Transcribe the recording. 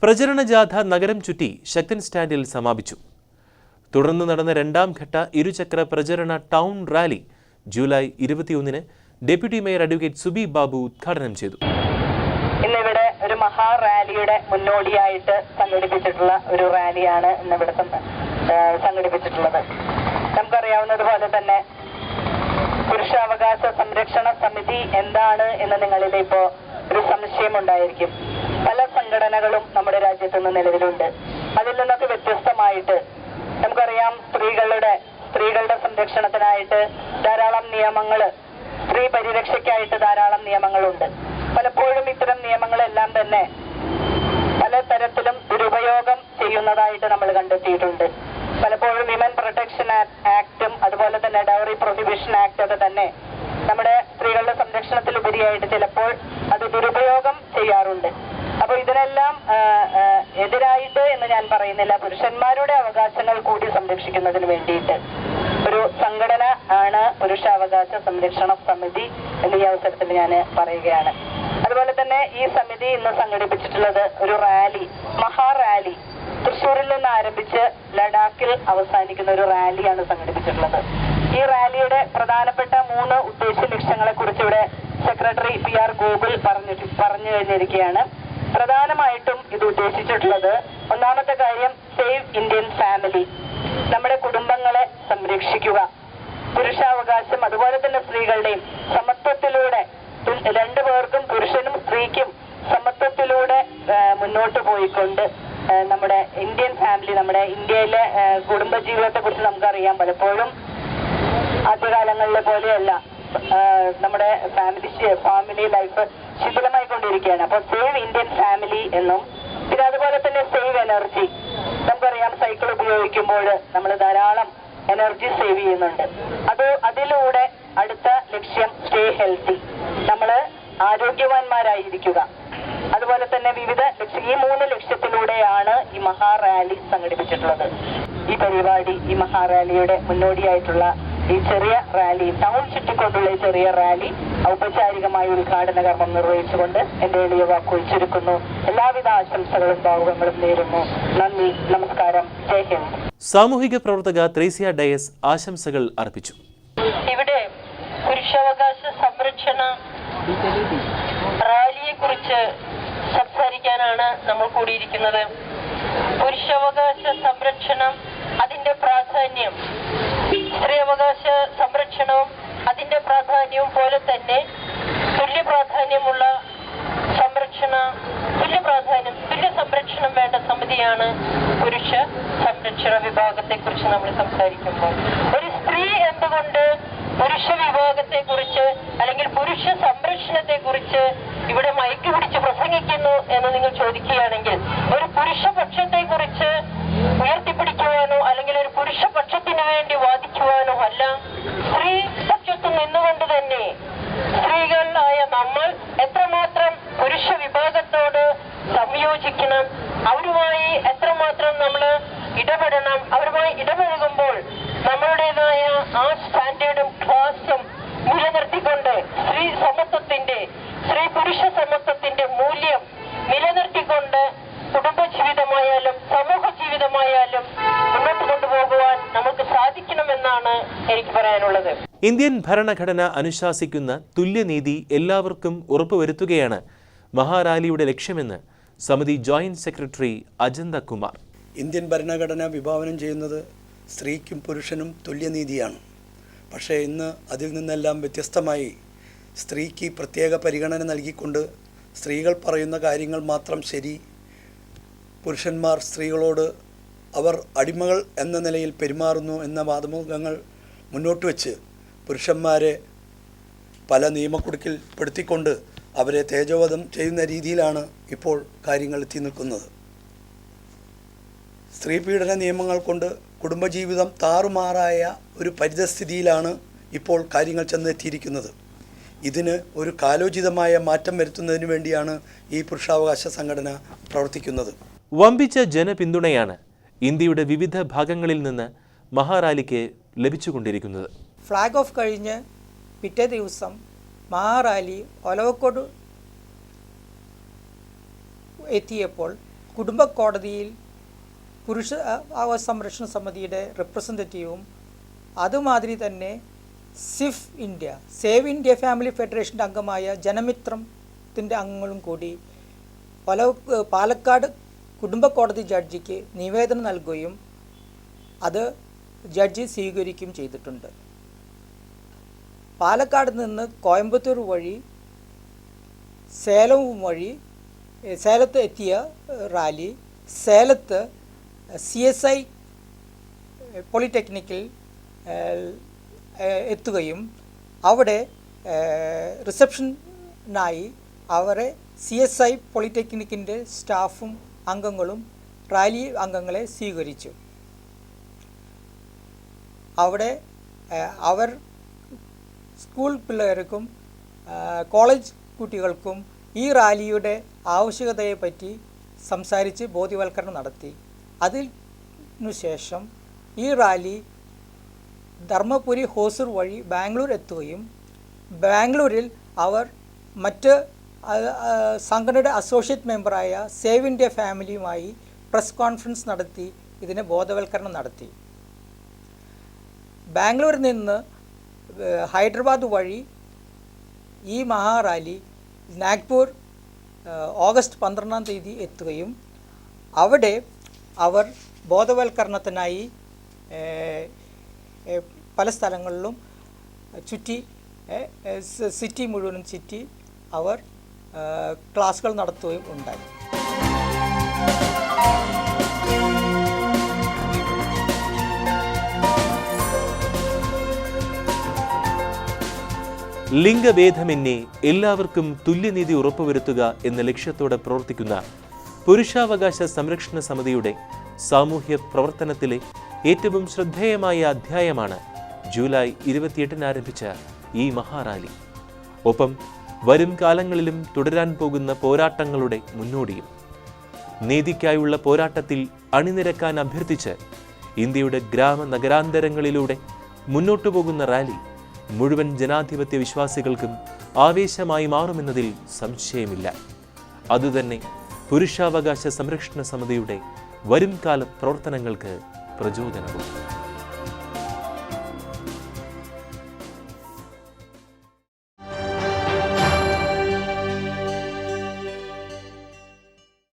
പ്രചരണ ജാഥ നഗരം ചുറ്റി ശക്തൻ സ്റ്റാൻഡിൽ സമാപിച്ചു. തുടർന്ന് നടന്ന രണ്ടാം ഘട്ട ഇരുചക്ര പ്രചരണ ടൗൺ റാലി ജൂലൈ 21-ന് deputy mayor advocate Subi Babu ഉദ്ഘാടനം ചെയ്തു. ഇന്നിവിടെ ഒരു മഹാ റാലിയുടെ മുന്നോടിയായിട്ട് സംഘടിപ്പിച്ചിട്ടുള്ള ഒരു റാലിയാണ് ഇന്നിവിടെ സംഘടിപ്പിച്ചിട്ടുള്ളത്. നമുക്കറിയാവുന്നതുപോലെ തന്നെ പുരുഷാവകാശ സംരക്ഷണ സമിതി എന്താണ് എന്ന് നിങ്ങളിൽ ഇപ്പോൾ ഒരു സംശയമുണ്ടായിരിക്കും. പല സംഘടനകളും നമ്മുടെ രാജ്യത്ത് നിന്ന് നിലവിലുണ്ട്. അതിൽ നിന്നൊക്കെ വ്യത്യസ്തമായിട്ട് നമുക്കറിയാം സ്ത്രീകളുടെ സംരക്ഷണത്തിനായിട്ട് ധാരാളം നിയമങ്ങൾ, സ്ത്രീ പരിരക്ഷയ്ക്കായിട്ട് ധാരാളം നിയമങ്ങളുണ്ട്. പലപ്പോഴും ഇത്തരം നിയമങ്ങളെല്ലാം തന്നെ പലതരത്തിലും ദുരുപയോഗം ചെയ്യുന്നതായിട്ട് നമ്മൾ കണ്ടെത്തിയിട്ടുണ്ട്. പലപ്പോഴും വിമൻ പ്രൊട്ടക്ഷൻ ആക്ടും അതുപോലെ തന്നെ ഡൗറി പ്രൊഹിബിഷൻ ആക്ട് ഒക്കെ തന്നെ നമ്മുടെ സ്ത്രീകളുടെ സംരക്ഷണത്തിലുപരിയായിട്ട് ചിലപ്പോൾ അത് ദുരുപയോഗം ചെയ്യാറുണ്ട്. അപ്പോൾ ഇതിനെല്ലാം എതിരായിട്ട് എന്ന് ഞാൻ പറയുന്നില്ല, പുരുഷന്മാരുടെ അവകാശങ്ങൾ കൂടി സംരക്ഷിക്കുന്നതിന് വേണ്ടിയിട്ട് ഒരു സംഘടന ആണ് പുരുഷാവകാശ സംരക്ഷണ സമിതി എന്ന് ഈ അവസരത്തിൽ ഞാൻ പറയുകയാണ്. അതുപോലെ തന്നെ ഈ സമിതി ഇന്ന് സംഘടിപ്പിച്ചിട്ടുള്ളത് ഒരു റാലി, മഹാറാലി, തൃശ്ശൂരിൽ നിന്ന് ആരംഭിച്ച് ലഡാക്കിൽ അവസാനിക്കുന്ന ഒരു റാലിയാണ് സംഘടിപ്പിച്ചിട്ടുള്ളത്. ഈ റാലിയുടെ പ്രധാനപ്പെട്ട 3 ഉദ്ദേശ ലക്ഷ്യങ്ങളെ കുറിച്ച് ഇവിടെ സെക്രട്ടറി PR ഗോകുൽ പറഞ്ഞു കഴിഞ്ഞിരിക്കുകയാണ്. പ്രധാനമായിട്ടും ഇത് ഉദ്ദേശിച്ചിട്ടുള്ളത്, ഒന്നാമത്തെ കാര്യം സേവ് ഇന്ത്യൻ ഫാമിലി, നമ്മുടെ കുടുംബങ്ങളെ സംരക്ഷിക്കുക. പുരുഷാവകാശം അതുപോലെ തന്നെ സ്ത്രീകളുടെയും സമത്വത്തിലൂടെ രണ്ടുപേർക്കും, പുരുഷനും സ്ത്രീക്കും സമത്വത്തിലൂടെ മുന്നോട്ട് പോയിക്കൊണ്ട് നമ്മുടെ ഇന്ത്യൻ ഫാമിലി, നമ്മുടെ ഇന്ത്യയിലെ കുടുംബജീവിതത്തെ കുറിച്ച് നമുക്കറിയാം. പലപ്പോഴും ആദ്യകാലങ്ങളിലെ പോലെയല്ല നമ്മുടെ ഫാമിലി ലൈഫ് ശിഥിലമായിക്കൊണ്ടിരിക്കുകയാണ്. അപ്പോൾ സേവ് ഇന്ത്യൻ ഫാമിലി എന്നും, പിന്നെ അതുപോലെ തന്നെ സേവ് എനർജി. നമുക്കറിയാം സൈക്കിൾ ഉപയോഗിക്കുമ്പോൾ നമ്മൾ ധാരാളം എനർജി സേവ് ചെയ്യുന്നുണ്ട്. അതിലൂടെ അടുത്ത ലക്ഷ്യം സ്റ്റേ ഹെൽത്തി, നമ്മൾ ആരോഗ്യവാന്മാരായിരിക്കുക. അതുപോലെ തന്നെ വിവിധ ഈ 3 ലക്ഷ്യത്തിലൂടെയാണ് ഈ മഹാറാലി സംഘടിപ്പിച്ചിട്ടുള്ളത്. ഈ മഹാറാലിയുടെ മുന്നോടിയായിട്ടുള്ള ഈ ചെറിയ റാലി, ടൗൺ ചുറ്റിക്കൊണ്ടുള്ള ഈ ചെറിയ റാലി ഔപചാരികമായ ഉദ്ഘാടന കർമ്മം നിർവഹിച്ചുകൊണ്ട് എന്റെ എളിയ വാക്കുകൾ ചുരുക്കുന്നു. എല്ലാവിധ ആശംസകളും ഭാവുകങ്ങളും നേരുന്നു. നന്ദി, നമസ്കാരം, ജയ് ഹിന്ദ്. സാമൂഹിക പ്രവർത്തക ത്രേസ്യ ഡയസ് ആശംസകൾ അർപ്പിച്ചു. ഇവിടെ പുരുഷാവകാശ സംരക്ഷണ റാലിയെ കുറിച്ച് സംസാരിക്കാനാണ് നമ്മൾ കൂടിയിരിക്കുന്നത്. പുരുഷാവകാശ സംരക്ഷണം, അതിന്റെ പ്രാധാന്യം, സ്ത്രീയവകാശ സംരക്ഷണവും അതിന്റെ പ്രാധാന്യവും പോലെ തന്നെ തുല്യ സംരക്ഷണം വേണ്ട സമിതിയാണ് പുരുഷ സംരക്ഷണ വിഭാഗത്തെ കുറിച്ച് നമ്മൾ സംസാരിക്കുമ്പോൾ. ഒരു സ്ത്രീ എന്തുകൊണ്ട് പുരുഷ വിഭാഗത്തെ കുറിച്ച് അല്ലെങ്കിൽ പുരുഷ സംരക്ഷണത്തെ കുറിച്ച് ഇവിടെ മയക്ക് പിടിച്ച് പ്രസംഗിക്കുന്നു എന്ന് നിങ്ങൾ ചോദിക്കുകയാണെങ്കിൽ, ഒരു പുരുഷ പക്ഷത്തെ കുറിച്ച് ഉയർത്തിപ്പിടിക്കുവാനോ അല്ലെങ്കിൽ ഒരു പുരുഷ പക്ഷത്തിന് വേണ്ടി വാദിക്കുവാനോ അല്ല, സ്ത്രീ പക്ഷത്ത് നിന്നുകൊണ്ട് തന്നെ സ്ത്രീകളായ നമ്മൾ എത്രമാത്രം പുരുഷ വിഭാഗത്തോട് സംയോജിക്കണം, അവരുമായി എത്രമാത്രം നമ്മൾ ഇടപെടണം, അവരുമായി ഇടപഴകുമ്പോൾ നമ്മളുടേതായ ആ സ്റ്റാൻഡേർഡും ക്ലാസും നിലനിർത്തിക്കൊണ്ട് സ്ത്രീ പുരുഷ സമത്വത്തിന്റെ മൂല്യം നിലനിർത്തിക്കൊണ്ട് കുടുംബജീവിതമായാലും സമൂഹ ജീവിതമായാലും മുന്നോട്ട് കൊണ്ടുപോകുവാൻ നമുക്ക് സാധിക്കണമെന്നാണ് എനിക്ക് പറയാനുള്ളത്. ഇന്ത്യൻ ഭരണഘടന അനുശാസിക്കുന്ന തുല്യനീതി എല്ലാവർക്കും ഉറപ്പുവരുത്തുകയാണ് മഹാറാലിയുടെ ലക്ഷ്യമെന്ന് സമിതി joint secretary Ajantha Kumar. Indian ഭരണഘടന വിഭാവനം ചെയ്യുന്നത് സ്ത്രീക്കും പുരുഷനും തുല്യനീതിയാണ്. പക്ഷേ ഇന്ന് അതിൽ നിന്നെല്ലാം വ്യത്യസ്തമായി സ്ത്രീക്ക് പ്രത്യേക പരിഗണന നൽകിക്കൊണ്ട് സ്ത്രീകൾ പറയുന്ന കാര്യങ്ങൾ മാത്രം ശരി, പുരുഷന്മാർ സ്ത്രീകളോട് അവർ അടിമകൾ എന്ന നിലയിൽ പെരുമാറുന്നു എന്ന വാദമുഖങ്ങൾ മുന്നോട്ട് വെച്ച് പുരുഷന്മാരെ പല നിയമക്കുടുക്കിൽ പെടുത്തിക്കൊണ്ട് അവരെ തേജോവധം ചെയ്യുന്ന രീതിയിലാണ് ഇപ്പോൾ കാര്യങ്ങൾ എത്തി നിൽക്കുന്നത്. സ്ത്രീപീഡന നിയമങ്ങൾ കൊണ്ട് കുടുംബജീവിതം താറുമാറായ ഒരു പരിതസ്ഥിതിയിലാണ് ഇപ്പോൾ കാര്യങ്ങൾ ചെന്നെത്തിയിരിക്കുന്നത്. ഇതിന് ഒരു കാലോചിതമായ മാറ്റം വരുത്തുന്നതിന് വേണ്ടിയാണ് ഈ പുരുഷാവകാശ സംഘടന പ്രവർത്തിക്കുന്നത്. വമ്പിച്ച ജനപിന്തുണയാണ് ഇന്ത്യയുടെ വിവിധ ഭാഗങ്ങളിൽ നിന്ന് മഹാറാലിക്ക് ലഭിച്ചുകൊണ്ടിരിക്കുന്നത്. ഫ്ലാഗ് ഓഫ് കഴിഞ്ഞ് പിറ്റേ ദിവസം മഹാറാലി ഒലവക്കോട് എത്തിയപ്പോൾ കുടുംബ കോടതിയിൽ പുരുഷ അവകാശ സംരക്ഷണ സമിതിയുടെ റെപ്രസെൻറ്റേറ്റീവും അതുമാതിരി തന്നെ സേവ് ഇന്ത്യ ഫാമിലി ഫെഡറേഷൻ്റെ അംഗമായ ജനമിത്രത്തിൻ്റെ അംഗങ്ങളും കൂടി പാലക്കാട് കുടുംബ കോടതി ജഡ്ജിക്ക് നിവേദനം നൽകുകയും അത് ജഡ്ജി സ്വീകരിക്കുകയും ചെയ്തിട്ടുണ്ട്. പാലക്കാട് നിന്ന് കോയമ്പത്തൂർ വഴി സേലവും വഴി സേലത്ത് എത്തിയ റാലി സേലത്ത് CSI പോളിടെക്നിക്കിൽ എത്തുകയും അവിടെ റിസപ്ഷനായി അവരെ CSI പോളിടെക്നിക്കിൻ്റെ സ്റ്റാഫും അംഗങ്ങളും റാലി അംഗങ്ങളെ സ്വീകരിച്ചു. അവിടെ അവർ സ്കൂൾ പിള്ളേർക്കും കോളേജ് കുട്ടികൾക്കും ഈ റാലിയുടെ ആവശ്യകതയെപ്പറ്റി സംസാരിച്ച് ബോധവൽക്കരണം നടത്തി. അതിനുശേഷം ഈ റാലി ധർമ്മപുരി ഹോസൂർ വഴി ബാംഗ്ലൂർ എത്തുകയും ബാംഗ്ലൂരിൽ അവർ മറ്റ് സംഘടനയുടെ അസോസിയേറ്റ് മെമ്പറായ സേവ് ഇന്ത്യ ഫാമിലിയുമായി പ്രസ് കോൺഫറൻസ് നടത്തി ഇതിനെ ബോധവൽക്കരണം നടത്തി. ബാംഗ്ലൂരിൽ നിന്ന് ഹൈദരാബാദ് വഴി ഈ മഹാറാലി നാഗ്പൂർ ഓഗസ്റ്റ് 12-ാം തീയതി എത്തുകയും അവിടെ അവർ ബോധവൽക്കരണത്തിനായി പല സ്ഥലങ്ങളിലും ചുറ്റി സിറ്റി മുഴുവനും ചുറ്റി അവർ ക്ലാസുകൾ നടത്തുകയും ഉണ്ടായി. ലിംഗഭേദമന്യേ എല്ലാവർക്കും തുല്യനീതി ഉറപ്പുവരുത്തുക എന്ന ലക്ഷ്യത്തോടെ പ്രവർത്തിക്കുന്ന പുരുഷാവകാശ സംരക്ഷണ സമിതിയുടെ സാമൂഹ്യ പ്രവർത്തനത്തിലെ ഏറ്റവും ശ്രദ്ധേയമായ അധ്യായമാണ് ജൂലൈ 28-ന് ആരംഭിച്ച ഈ മഹാറാലി. ഒപ്പം വരും കാലങ്ങളിലും തുടരാൻ പോകുന്ന പോരാട്ടങ്ങളുടെ മുന്നോടിയും. നീതിക്കായുള്ള പോരാട്ടത്തിൽ അണിനിരക്കാൻ അഭ്യർത്ഥിച്ച് ഇന്ത്യയുടെ ഗ്രാമ-നഗരാന്തരങ്ങളിലൂടെ മുന്നോട്ടു പോകുന്ന റാലി മുഴുവൻ ജനാധിപത്യ വിശ്വാസികൾക്കും ആവേശമായി മാറുമെന്നതിൽ സംശയമില്ല. അതുതന്നെ പുരുഷാവകാശ സംരക്ഷണ സമിതിയുടെ വരുംകാല പ്രവർത്തനങ്ങൾക്ക് പ്രചോദനവും.